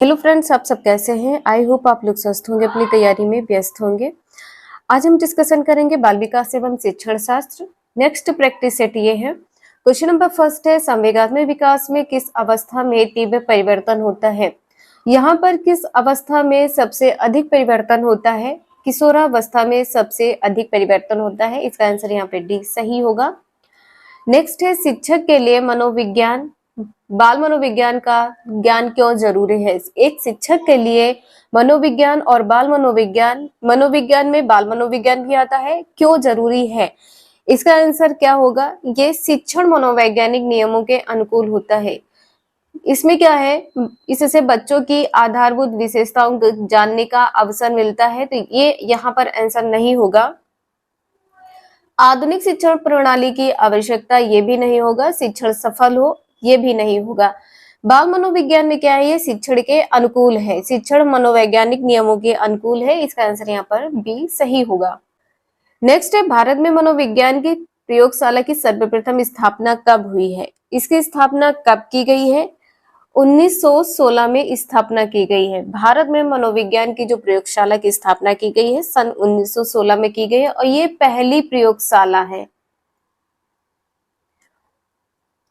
Hello friends, आप सब कैसे हैं। आई होप आप लोग स्वस्थ होंगे, अपनी तैयारी में व्यस्त होंगे। आज हम डिस्कशन करेंगे बाल विकास एवं शिक्षण शास्त्र। नेक्स्ट प्रैक्टिस सेट ये है। क्वेश्चन नंबर फर्स्ट है, संवेगात्मक विकास में किस अवस्था में तीव्र परिवर्तन होता है। यहाँ पर किस अवस्था में सबसे अधिक परिवर्तन होता है। किशोरावस्था में सबसे अधिक परिवर्तन होता है। इसका आंसर यहाँ पे डी सही होगा। नेक्स्ट है, शिक्षक के लिए मनोविज्ञान बाल मनोविज्ञान का ज्ञान क्यों जरूरी है। एक शिक्षक के लिए मनोविज्ञान और बाल मनोविज्ञान में बाल मनोविज्ञान भी आता है, क्यों जरूरी है। इसका आंसर क्या होगा, ये शिक्षण मनोवैज्ञानिक नियमों के अनुकूल होता है। इसमें क्या है, इससे बच्चों की आधारभूत विशेषताओं को जानने का अवसर मिलता है, तो ये यहाँ पर आंसर नहीं होगा। आधुनिक शिक्षण प्रणाली की आवश्यकता, ये भी नहीं होगा। शिक्षण सफल हो, ये भी नहीं होगा। बाल मनोविज्ञान में क्या है, ये शिक्षण के अनुकूल है, शिक्षण मनोवैज्ञानिक नियमों के अनुकूल है। इसका आंसर यहाँ पर बी सही होगा। नेक्स्ट है, भारत में मनोविज्ञान की प्रयोगशाला की सर्वप्रथम स्थापना कब हुई है। इसकी स्थापना कब की गई है। 1916 में स्थापना की गई है। भारत में मनोविज्ञान की जो प्रयोगशाला की स्थापना की गई है सन 1916 में की गई है और ये पहली प्रयोगशाला है।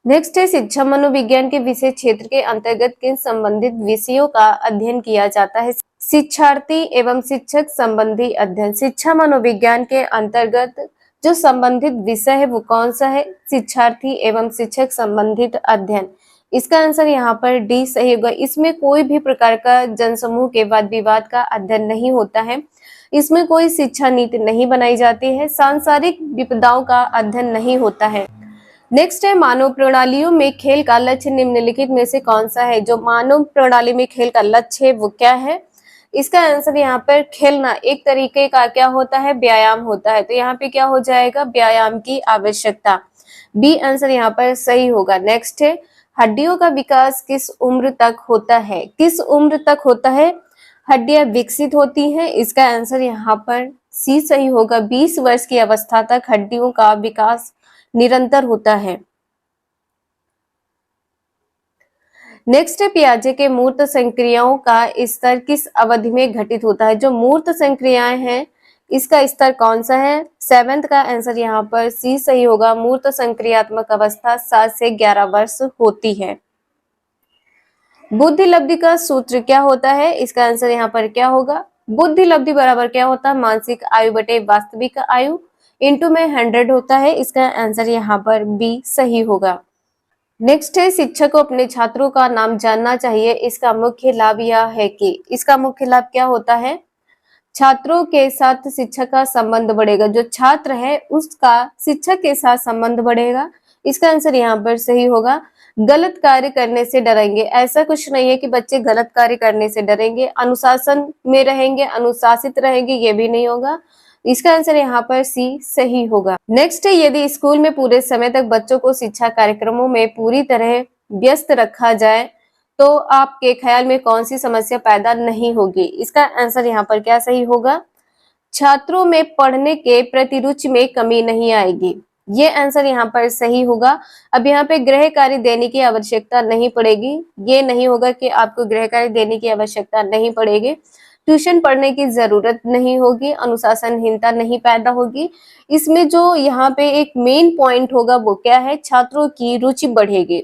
नेक्स्ट है, शिक्षा मनोविज्ञान के विषय क्षेत्र के अंतर्गत किन संबंधित विषयों का अध्ययन किया जाता है। शिक्षार्थी एवं शिक्षक संबंधी अध्ययन। शिक्षा मनोविज्ञान के अंतर्गत जो संबंधित विषय है वो कौन सा है, शिक्षार्थी एवं शिक्षक संबंधित अध्ययन। इसका आंसर यहाँ पर डी सही होगा। इसमें कोई भी प्रकार का जनसमूह के वाद विवाद का अध्ययन नहीं होता है। इसमें कोई शिक्षा नीति नहीं बनाई जाती है। सांसारिक विपदाओं का अध्ययन नहीं होता है। नेक्स्ट है, मानव प्रणालियों में खेल का लक्ष्य निम्नलिखित में से कौन सा है। जो मानव प्रणाली में खेल का लक्ष्य है वो क्या है। इसका आंसर यहाँ पर खेलना एक तरीके का क्या होता है, व्यायाम होता है। तो यहाँ पे क्या हो जाएगा, व्यायाम की आवश्यकता। बी आंसर यहाँ पर सही होगा। नेक्स्ट है, हड्डियों का विकास किस उम्र तक होता है। किस उम्र तक होता है हड्डियां विकसित होती हैं। इसका आंसर यहाँ पर सी सही होगा। 20 वर्ष की अवस्था तक हड्डियों का विकास निरंतर होता है। नेक्स्ट है, पियाजे के मूर्त संक्रियाओं का स्तर किस अवधि में घटित होता है। जो मूर्त संक्रियाएं हैं इसका स्तर कौन सा है, 7th का आंसर यहाँ पर सी सही होगा। मूर्त संक्रियात्मक अवस्था 7 से 11 वर्ष होती है। बुद्धि लब्धि का सूत्र क्या होता है। इसका आंसर यहाँ पर क्या होगा, बुद्धि लब्धि बराबर क्या होता है, मानसिक आयु बटे वास्तविक आयु इंटू में 100 होता है। इसका आंसर यहाँ पर बी सही होगा। नेक्स्ट है, शिक्षक को अपने छात्रों का नाम जानना चाहिए। इसका मुख्य लाभ यह है कि इसका मुख्य लाभ क्या होता है, छात्रों के साथ शिक्षक का संबंध बढ़ेगा। जो छात्र है उसका शिक्षक के साथ संबंध बढ़ेगा। इसका आंसर यहाँ पर सही होगा। गलत कार्य करने से डरेंगे, ऐसा कुछ नहीं है कि बच्चे गलत कार्य करने से डरेंगे। अनुशासन में रहेंगे, अनुशासित रहेंगे, ये भी नहीं होगा। इसका आंसर यहाँ पर सी सही होगा। नेक्स्ट है, यदि स्कूल में पूरे समय तक बच्चों को शिक्षा कार्यक्रमों में पूरी तरह व्यस्त रखा जाए तो आपके ख्याल में कौन सी समस्या पैदा नहीं होगी। इसका आंसर यहाँ पर क्या सही होगा, छात्रों में पढ़ने के प्रति रुचि में कमी नहीं आएगी। ये आंसर यहाँ पर सही होगा। अब यहाँ पे गृह कार्य देने की आवश्यकता नहीं पड़ेगी। ये नहीं होगा कि आपको गृह कार्य देने की आवश्यकता नहीं पड़ेगी। ट्यूशन पढ़ने की जरूरत नहीं होगी। अनुशासनहीनता नहीं पैदा होगी। इसमें जो यहाँ पे एक मेन पॉइंट होगा वो क्या है, छात्रों की रुचि बढ़ेगी।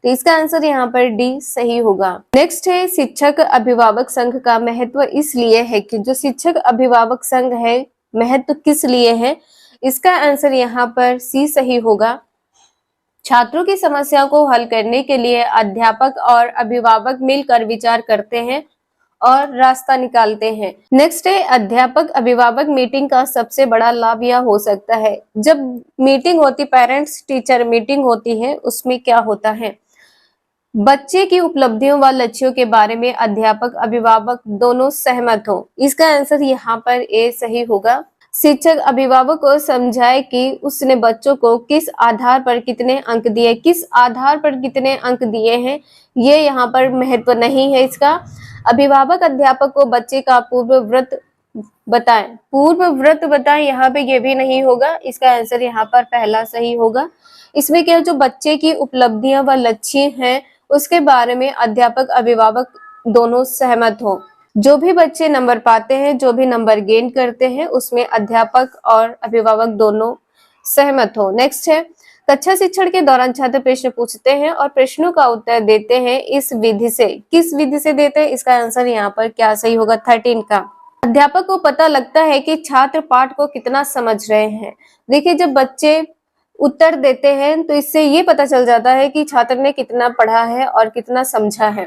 तो इसका आंसर यहाँ पर डी सही होगा। नेक्स्ट है, शिक्षक अभिभावक संघ का महत्व इसलिए है कि जो शिक्षक अभिभावक संघ है महत्व किस लिए है। इसका आंसर यहाँ पर सी सही होगा। छात्रों की समस्याओं को हल करने के लिए अध्यापक और अभिभावक मिलकर विचार करते हैं और रास्ता निकालते हैं। नेक्स्ट है, अध्यापक अभिभावक मीटिंग का सबसे बड़ा लाभ यह हो सकता है। जब मीटिंग होती, पेरेंट्स टीचर मीटिंग होती है, उसमें क्या होता है, बच्चे की उपलब्धियों व लक्ष्यों के बारे में अध्यापक अभिभावक दोनों सहमत हो। इसका आंसर यहाँ पर ए सही होगा। शिक्षक अभिभावक को समझाए कि उसने बच्चों को किस आधार पर कितने अंक दिए, किस आधार पर कितने अंक दिए हैं, ये यहाँ पर महत्व नहीं है इसका। अभिभावक अध्यापक को बच्चे का पूर्व व्रत बताएं, यहाँ पे ये भी नहीं होगा। इसका आंसर यहाँ पर पहला सही होगा। इसमें क्या, जो बच्चे की उपलब्धियां व लक्ष्य हैं उसके बारे में अध्यापक अभिभावक दोनों सहमत हो। जो भी बच्चे नंबर पाते हैं, जो भी नंबर गेन करते हैं, उसमें अध्यापक और अभिभावक दोनों सहमत हो। नेक्स्ट है, कक्षा शिक्षण के दौरान छात्र प्रश्न पूछते हैं और प्रश्नों का उत्तर देते हैं इस विधि से। किस विधि से देते हैं, इसका आंसर यहाँ पर क्या सही होगा, 13 का। अध्यापक को पता लगता है कि छात्र पाठ को कितना समझ रहे हैं। देखिए, जब बच्चे उत्तर देते हैं तो इससे ये पता चल जाता है कि छात्र ने कितना पढ़ा है और कितना समझा है।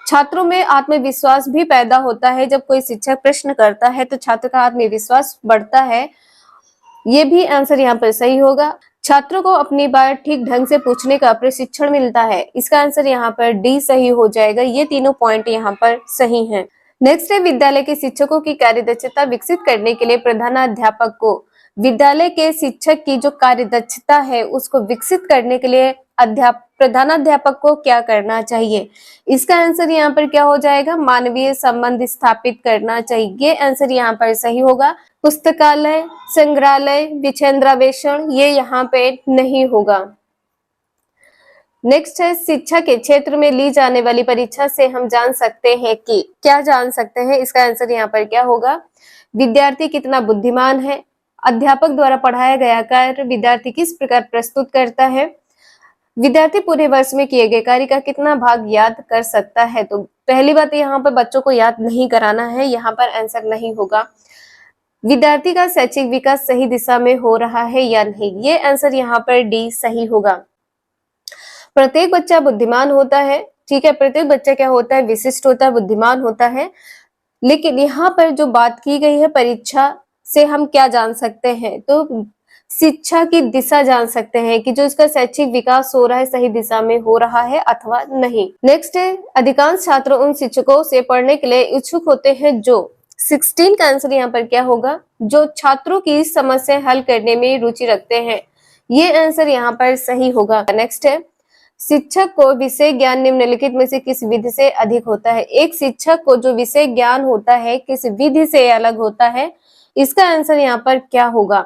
छात्रों में आत्मविश्वास भी पैदा होता है। जब कोई शिक्षक प्रश्न करता है तो छात्र का आत्मविश्वास बढ़ता है। ये भी आंसर यहाँ पर सही होगा। छात्रों को अपनी बात ठीक ढंग से पूछने का प्रशिक्षण मिलता है। इसका आंसर यहाँ पर डी सही हो जाएगा। ये तीनों पॉइंट यहाँ पर सही हैं। नेक्स्ट है, विद्यालय के शिक्षकों की कार्यदक्षता विकसित करने के लिए प्रधानाध्यापक को, विद्यालय के शिक्षक की जो कार्यदक्षता है उसको विकसित करने के लिए प्रधानाध्यापक को क्या करना चाहिए। इसका आंसर यहाँ पर क्या हो जाएगा, मानवीय संबंध स्थापित करना चाहिए। ये आंसर यहाँ पर सही होगा। पुस्तकालय, संग्रहालय, विकेंद्रावेशण, ये यहाँ पे नहीं होगा। नेक्स्ट है, शिक्षा के क्षेत्र में ली जाने वाली परीक्षा से हम जान सकते हैं कि, क्या जान सकते हैं, इसका आंसर यहाँ पर क्या होगा, विद्यार्थी कितना बुद्धिमान है, अध्यापक द्वारा पढ़ाया गया कार्य विद्यार्थी किस प्रकार प्रस्तुत करता है, विद्यार्थी पूरे वर्ष में किए गए कार्य का कितना भाग याद कर सकता है। तो पहली बात, यहाँ पर बच्चों को याद नहीं कराना है, यहाँ पर आंसर नहीं होगा। विद्यार्थी का शैक्षिक विकास सही दिशा में हो रहा है या नहीं, ये आंसर यहाँ पर डी सही होगा। प्रत्येक बच्चा बुद्धिमान होता है, ठीक है, प्रत्येक बच्चा क्या होता है, विशिष्ट होता है, बुद्धिमान होता है। लेकिन यहाँ पर जो बात की गई है, परीक्षा से हम क्या जान सकते हैं, तो शिक्षा की दिशा जान सकते हैं कि जो इसका शैक्षिक विकास हो रहा है सही दिशा में हो रहा है अथवा नहीं। नेक्स्ट है, अधिकांश छात्र उन शिक्षकों से पढ़ने के लिए इच्छुक होते हैं जो, 16 का आंसर यहाँ पर क्या होगा, जो छात्रों की समस्या हल करने में रुचि रखते हैं। ये आंसर यहाँ पर सही होगा। नेक्स्ट है, शिक्षक को विषय ज्ञान निम्नलिखित में से किस विधि से अधिक होता है। एक शिक्षक को जो विषय ज्ञान होता है किस विधि से अलग होता है, इसका आंसर यहाँ पर क्या होगा,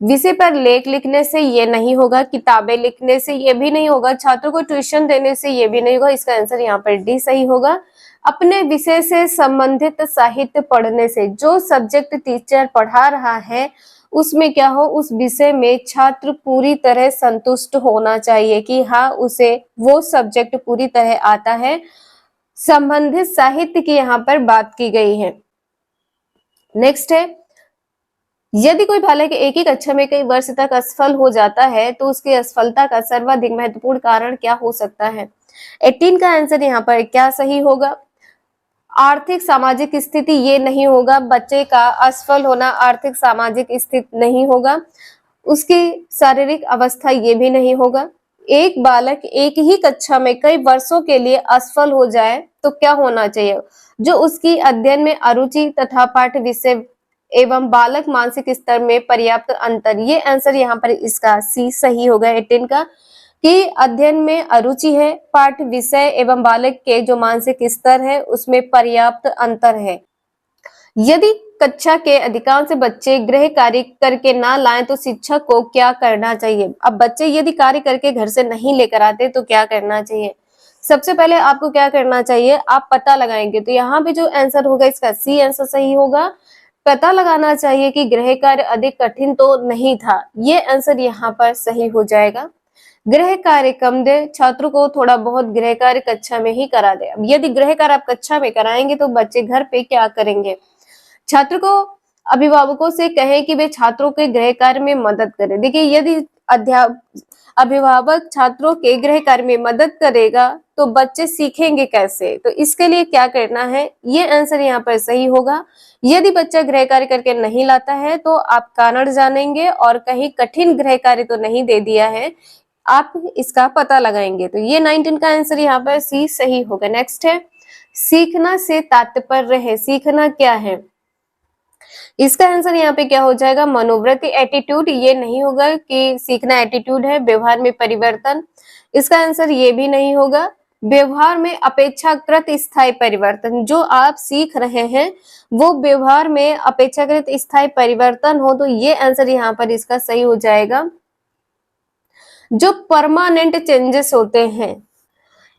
विषय पर लेख लिखने से ये नहीं होगा, किताबें लिखने से ये भी नहीं होगा, छात्रों को ट्यूशन देने से ये भी नहीं होगा। इसका आंसर यहाँ पर डी सही होगा। अपने विषय से संबंधित साहित्य पढ़ने से, जो सब्जेक्ट टीचर पढ़ा रहा है उसमें क्या हो, उस विषय में छात्र पूरी तरह संतुष्ट होना चाहिए कि हाँ, उसे वो सब्जेक्ट पूरी तरह आता है। संबंधित साहित्य की यहाँ पर बात की गई है। नेक्स्ट है, यदि कोई बालक एक ही कक्षा में कई वर्ष तक असफल हो जाता है तो उसकी असफलता का सर्वाधिक महत्वपूर्ण कारण क्या हो सकता है। 18 का आंसर यहाँ पर क्या सही होगा, आर्थिक सामाजिक स्थिति ये नहीं होगा। बच्चे का असफल होना आर्थिक सामाजिक स्थिति नहीं होगा, उसकी शारीरिक अवस्था ये भी नहीं होगा। एक बालक एक ही कक्षा में कई वर्षों के लिए असफल हो जाए तो क्या होना चाहिए, जो उसकी अध्ययन में अरुचि तथा पाठ्य विषय एवं बालक मानसिक स्तर में पर्याप्त अंतर। ये आंसर यहाँ पर इसका सी सही होगा 18 का, कि अध्ययन में अरुचि है, पाठ्य विषय एवं बालक के जो मानसिक स्तर है उसमें पर्याप्त अंतर है। यदि कक्षा के अधिकांश बच्चे गृह कार्य करके ना लाएं तो शिक्षक को क्या करना चाहिए। अब बच्चे यदि कार्य करके घर से नहीं लेकर आते तो क्या करना चाहिए। सबसे पहले आपको क्या करना चाहिए, आप पता लगाएंगे। तो यहाँ पे जो आंसर होगा इसका सी आंसर सही होगा। पता लगाना चाहिए कि गृह कार्य अधिक कठिन तो नहीं था, ये आंसर यहाँ पर सही हो जाएगा। गृह कार्य कम दे, छात्रों को थोड़ा बहुत गृह कार्य कक्षा में ही करा दे। अब यदि गृह कार्य आप कक्षा में कराएंगे तो बच्चे घर पे क्या करेंगे। छात्र को अभिभावकों से कहें कि वे छात्रों के गृह कार्य में मदद करें। देखिए, यदि अभिभावक छात्रों के गृह कार्य में मदद करेगा तो बच्चे सीखेंगे कैसे। तो इसके लिए क्या करना है, ये आंसर यहाँ पर सही होगा। यदि बच्चा गृह कार्य करके नहीं लाता है तो आप कारण जानेंगे और कहीं कठिन गृह कार्य तो नहीं दे दिया है, आप इसका पता लगाएंगे। तो ये 19 का आंसर यहाँ पर सी सही होगा। नेक्स्ट है, सीखना से तात्पर्य है। सीखना क्या है, इसका आंसर यहाँ पे क्या हो जाएगा, मनोवृत्ति, एटीट्यूड। ये नहीं होगा कि सीखना एटीट्यूड है। व्यवहार में परिवर्तन, इसका आंसर ये भी नहीं होगा। व्यवहार में अपेक्षाकृत स्थायी परिवर्तन, जो आप सीख रहे हैं वो व्यवहार में अपेक्षाकृत स्थायी परिवर्तन हो, तो ये आंसर यहाँ पर इसका सही हो जाएगा। जो परमानेंट चेंजेस होते हैं,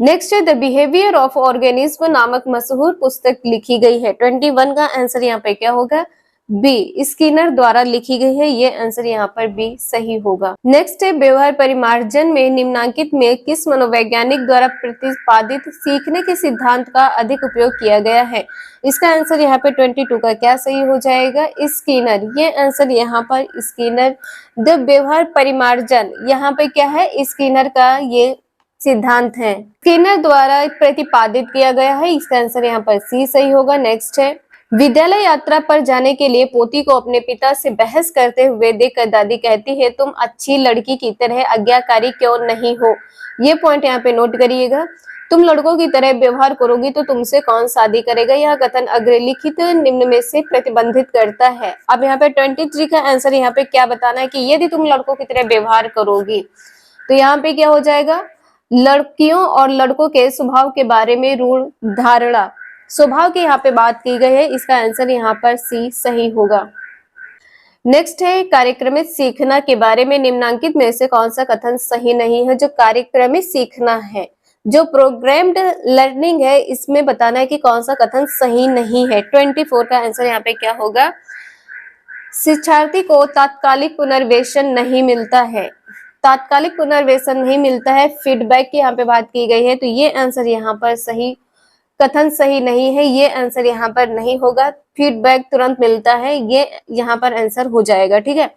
नेक्स्ट है द बिहेवियर ऑफ ऑर्गेनिज्म नामक मशहूर पुस्तक लिखी गई है। 21 का आंसर यहाँ पे क्या होगा? बी, स्किनर द्वारा लिखी गई है। ये आंसर यहाँ पर बी सही होगा। नेक्स्ट है व्यवहार परिमार्जन में निम्नांकित में किस मनोवैज्ञानिक द्वारा प्रतिपादित सीखने के सिद्धांत का अधिक उपयोग किया गया है? इसका आंसर यहाँ पे 22 का क्या सही हो जाएगा? स्किनर। ये आंसर यहाँ पर स्किनर। द व्यवहार परिमार्जन यहाँ पे क्या है? स्किनर का ये सिद्धांत है, स्किनर द्वारा प्रतिपादित किया गया है। इसका आंसर यहाँ पर सी सही होगा। नेक्स्ट है विद्यालय यात्रा पर जाने के लिए पोती को अपने पिता से बहस करते हुए देखकर दादी कहती है, तुम अच्छी लड़की की तरह आज्ञाकारी क्यों नहीं हो? ये पॉइंट यहाँ पे नोट करिएगा। तुम लड़कों की तरह व्यवहार करोगी तो तुमसे कौन शादी करेगा? यह कथन अग्रलिखित निम्न में से प्रतिबंधित करता है। अब यहाँ पे 23 का आंसर यहाँ पे क्या बताना है कि यदि तुम लड़कों की तरह व्यवहार करोगी तो यहाँ पे क्या हो जाएगा? लड़कियों और लड़कों के स्वभाव के बारे में रूढ़ धारणा, स्वभाव की यहाँ पे बात की गई है। इसका आंसर यहाँ पर सी सही होगा। नेक्स्ट है कार्यक्रमित सीखना के बारे में निम्नांकित में से कौन सा कथन सही नहीं है? जो कार्यक्रमित सीखना है, जो प्रोग्राम्ड लर्निंग है, इसमें बताना है कि कौन सा कथन सही नहीं है। 24 का आंसर यहाँ पे क्या होगा? शिक्षार्थी को तात्कालिक पुनर्वेशन नहीं मिलता है। तात्कालिक पुनर्वेशन नहीं मिलता है, फीडबैक की यहाँ पे बात की गई है। तो ये आंसर यहाँ पर सही, कथन सही नहीं है। ये आंसर यहाँ पर नहीं होगा। फीडबैक तुरंत मिलता है, ये यहाँ पर आंसर हो जाएगा। ठीक है।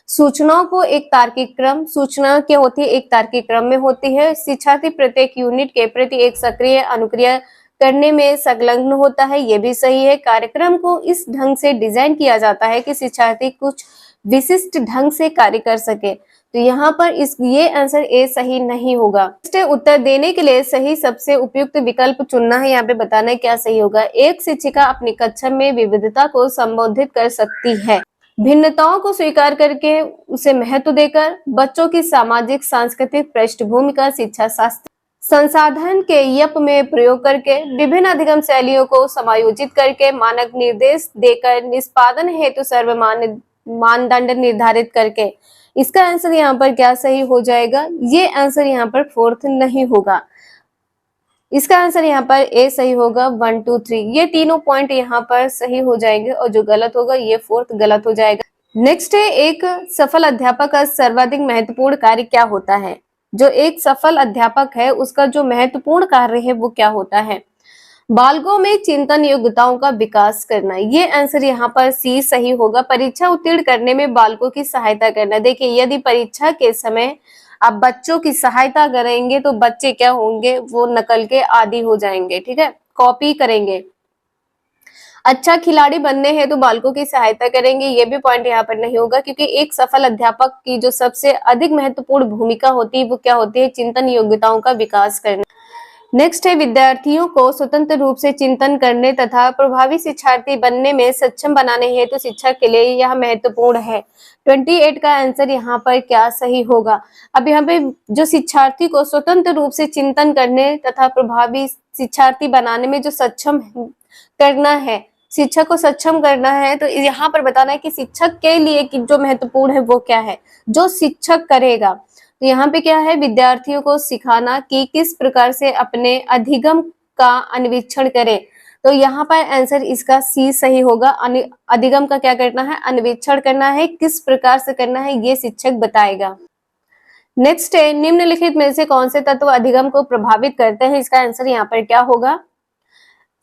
सूचनाओं को एक तार्किक क्रम, सूचना क्या होती है? एक तार्किक क्रम में होती है। शिक्षार्थी प्रत्येक यूनिट के प्रति एक सक्रिय अनुक्रिया करने में संलग्न होता है। ये भी सही है। कार्यक्रम को इस ढंग से डिजाइन किया जाता है कि शिक्षार्थी कुछ विशिष्ट ढंग से कार्य कर सके। तो यहाँ पर ये आंसर ए सही नहीं होगा। उत्तर देने के लिए सही सबसे उपयुक्त विकल्प चुनना है। यहाँ पे बताना है क्या सही होगा। एक शिक्षिका अपनी कक्षा में विविधता को संबोधित कर सकती है, भिन्नताओं को स्वीकार करके उसे महत्व देकर, बच्चों की सामाजिक सांस्कृतिक पृष्ठभूमि का शिक्षा शास्त्र संसाधन के यप में प्रयोग करके, विभिन्न अधिगम शैलियों को समायोजित करके, मानक निर्देश देकर, निष्पादन हेतु सर्वमान्य मानदंड निर्धारित करके। इसका आंसर यहाँ पर क्या सही हो जाएगा? ये आंसर यहाँ पर 4th नहीं होगा। इसका आंसर यहाँ पर ए सही होगा। 1 2 3 ये तीनों पॉइंट यहाँ पर सही हो जाएंगे और जो गलत होगा ये 4th गलत हो जाएगा। नेक्स्ट है एक सफल अध्यापक का सर्वाधिक महत्वपूर्ण कार्य क्या होता है? जो एक सफल अध्यापक है उसका जो महत्वपूर्ण कार्य है वो क्या होता है? बालकों में चिंतन योग्यताओं का विकास करना। ये आंसर यहाँ पर सी सही होगा। परीक्षा उत्तीर्ण करने में बालकों की सहायता करना। देखिए यदि परीक्षा के समय आप बच्चों की सहायता करेंगे तो बच्चे क्या होंगे? वो नकल के आदी हो जाएंगे। ठीक है, कॉपी करेंगे। अच्छा खिलाड़ी बनने हैं तो बालकों की सहायता करेंगे। ये भी पॉइंट यहाँ पर नहीं होगा, क्योंकि एक सफल अध्यापक की जो सबसे अधिक महत्वपूर्ण भूमिका होती है वो क्या होती है? चिंतन योग्यताओं का विकास करना। नेक्स्ट है विद्यार्थियों को स्वतंत्र रूप से चिंतन करने तथा प्रभावी शिक्षार्थी बनने में सक्षम बनाने हेतु शिक्षा के लिए यह महत्वपूर्ण है। 28 का आंसर यहाँ पर क्या सही होगा? अब यहाँ पे जो शिक्षार्थी को स्वतंत्र रूप से चिंतन करने तथा प्रभावी शिक्षार्थी बनाने में जो सक्षम करना है, शिक्षक को सक्षम करना है, तो यहाँ पर बताना है कि शिक्षक के लिए कि जो महत्वपूर्ण है वो क्या है? जो शिक्षक करेगा। तो यहाँ पे क्या है? विद्यार्थियों को सिखाना कि किस प्रकार से अपने अधिगम का अन्वेषण करें। तो यहाँ पर आंसर इसका सी सही होगा। अधिगम का क्या करना है? अन्वेषण करना है। किस प्रकार से करना है ये शिक्षक बताएगा। नेक्स्ट है निम्नलिखित में से कौन से तत्व अधिगम को प्रभावित करते हैं? इसका आंसर यहाँ पर क्या होगा?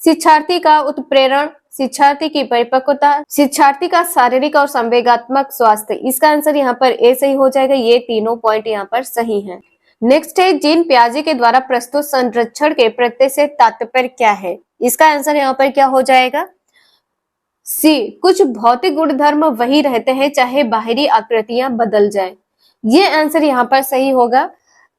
शिक्षार्थी का उत्प्रेरण, शिक्षार्थी की परिपक्वता, शिक्षार्थी का शारीरिक और संवेगात्मक स्वास्थ्य। इसका आंसर यहाँ पर ए सही हो जाएगा। ये तीनों पॉइंट यहाँ पर सही हैं। नेक्स्ट है जीन पियाजे के द्वारा प्रस्तुत संरक्षण के प्रत्यय से तात्पर्य क्या है? इसका आंसर यहाँ पर क्या हो जाएगा? सी, कुछ भौतिक गुणधर्म वही रहते हैं चाहे बाहरी आकृतियां बदल जाए। ये आंसर यहाँ पर सही होगा।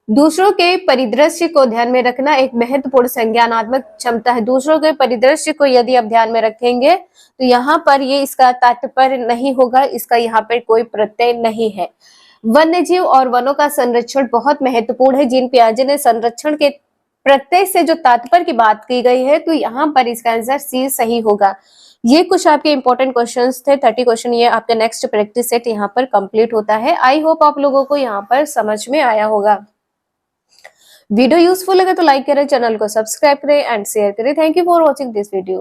दूसरों के परिदृश्य को ध्यान में रखना एक महत्वपूर्ण संज्ञानात्मक क्षमता है। दूसरों के परिदृश्य को यदि आप ध्यान में रखेंगे तो यहाँ पर ये इसका तात्पर्य नहीं होगा। इसका यहाँ पर कोई प्रत्यय नहीं है। वन्य जीव और वनों का संरक्षण बहुत महत्वपूर्ण है। जीन पियाजे ने संरक्षण के प्रत्यय से जो तात्पर्य की बात की गई है तो यहाँ पर इसका आंसर सी सही होगा। ये कुछ आपके इंपॉर्टेंट क्वेश्चंस थे। 30 क्वेश्चन ये आपका नेक्स्ट प्रैक्टिस सेट यहाँ पर कंप्लीट होता है। आई होप आप लोगों को यहाँ पर समझ में आया होगा। वीडियो यूजफुल लगे तो लाइक करें, चैनल को सब्सक्राइब करें एंड शेयर करें। Thank you for watching this video.